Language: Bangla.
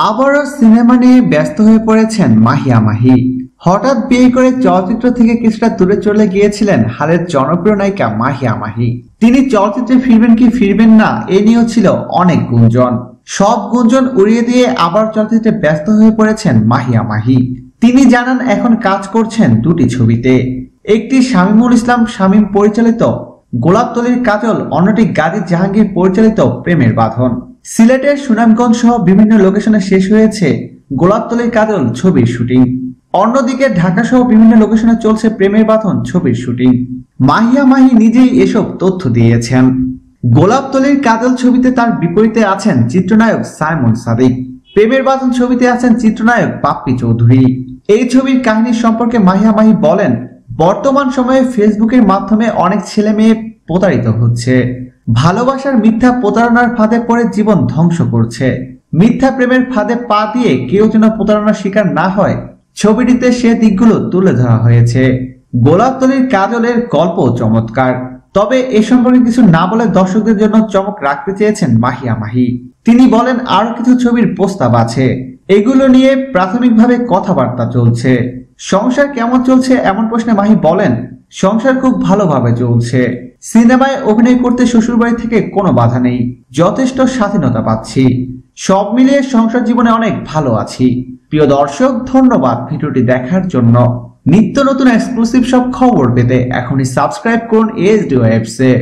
আবারও সিনেমা নিয়ে ব্যস্ত হয়ে পড়েছেন মাহিয়া মাহি। হঠাৎ বিয়ে করে চলচ্চিত্র থেকে কিছুটা দূরে চলে গিয়েছিলেন হালের জনপ্রিয় নায়িকা মাহিয়া মাহি। তিনি চলচ্চিত্রে ফিরবেন কি ফিরবেন না এ নিয়েও ছিল অনেক গুঞ্জন। সব গুঞ্জন উড়িয়ে দিয়ে আবার চলচ্চিত্রে ব্যস্ত হয়ে পড়েছেন মাহিয়া মাহি। তিনি জানান এখন কাজ করছেন দুটি ছবিতে, একটি শামীমুল ইসলাম শামীম পরিচালিত গোলাপতলির কাজল, অন্যটি গাজী জাহাঙ্গীর পরিচালিত প্রেমের বাঁধন। সিলেটের সুনামগঞ্জ সহ বিভিন্ন লোকেশনে শেষ হয়েছে গোলাপতলির কাজল ছবির শুটিং। অন্যদিকে ঢাকা সহ বিভিন্ন লোকেশনে চলছে প্রেমের বাঁধন ছবির শুটিং। মাহিয়া মাহি নিজেই এসব তথ্য দিয়েছেন। গোলাপতলির কাজল ছবিতে তার বিপরীতে আছেন চিত্রনায়ক সাইমন সাদিক। প্রেমের বাঁধন ছবিতে আছেন চিত্রনায়ক বাপ্পি চৌধুরী। এই ছবির কাহিনী সম্পর্কে মাহিয়া মাহি বলেন, বর্তমান সময়ে ফেসবুকের মাধ্যমে অনেক ছেলে মেয়ে প্রতারিত হচ্ছে, ভালোবাসার মিথ্যা প্রতারণার ফাঁদে পড়ে জীবন ধ্বংস করছে। মিথ্যা প্রেমের ফাঁদে পা দিয়ে কেউ যেন প্রতারণার শিকার না হয়, ছবিটিতে সে দিকগুলো তুলে ধরা হয়েছে। গোলাপতলির কাজলের গল্প চমৎকার, তবে এ সম্পর্কে কিছু না বলে দর্শকদের জন্য চমক রাখতে চেয়েছেন মাহিয়া মাহি। তিনি বলেন আরো কিছু ছবির প্রস্তাব আছে, এগুলো নিয়ে প্রাথমিকভাবে কথাবার্তা চলছে। সংসার কেমন চলছে এমন প্রশ্নে মাহি বলেন, সংসার খুব ভালোভাবে চলছে। সিনেমায় অভিনয় করতে শ্বশুরবাড়ি থেকে কোনো বাধা নেই, যথেষ্ট স্বাধীনতা পাচ্ছি। সব মিলিয়ে সংসার জীবনে অনেক ভালো আছি। প্রিয় দর্শক, ধন্যবাদ ভিডিওটি দেখার জন্য। নিত্য নতুন এক্সক্লুসিভ সব খবর পেতে এখনই সাবস্ক্রাইব করুন ASD Waves এ।